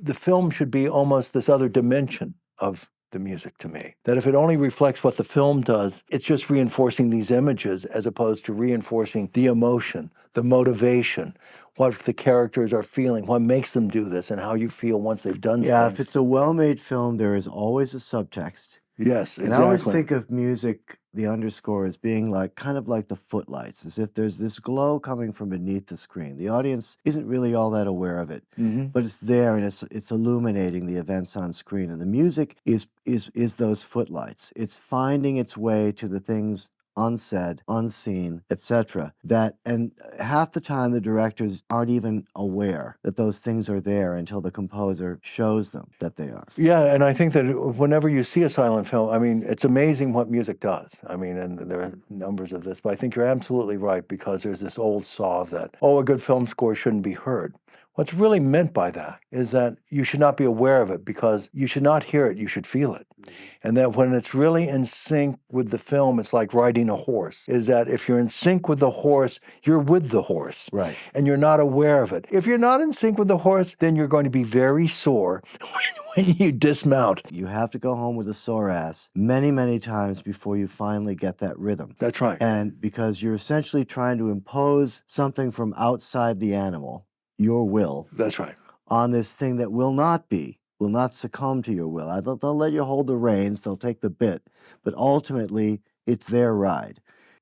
the film should be almost this other dimension of the music to me. That if it only reflects what the film does, it's just reinforcing these images as opposed to reinforcing the emotion, the motivation, what the characters are feeling, what makes them do this, and how you feel once they've done Yeah, things. if it's a well-made film, there is always a subtext. Yes, exactly. And I always think of music, the underscore, as being like kind of like the footlights, as if there's this glow coming from beneath the screen. The audience isn't really all that aware of it, but it's there and it's illuminating the events on screen. And the music is those footlights. It's finding its way to the things unsaid, unseen, etc. And half the time the directors aren't even aware that those things are there until the composer shows them that they are. Yeah, and I think that whenever you see a silent film, I mean, it's amazing what music does. I mean, and there are numbers of this, but I think you're absolutely right, because there's this old saw that, oh, a good film score shouldn't be heard. What's really meant by that is that you should not be aware of it, because you should not hear it, you should feel it. And that when it's really in sync with the film, it's like riding a horse, is that if you're in sync with the horse, you're with the horse. Right. And you're not aware of it. If you're not in sync with the horse, then you're going to be very sore when you dismount. You have to go home with a sore ass many, many times before you finally get that rhythm. That's right. And because you're essentially trying to impose something from outside the animal, your will. That's right. On this thing that will not succumb to your will. They'll let you hold the reins, they'll take the bit, but ultimately it's their ride.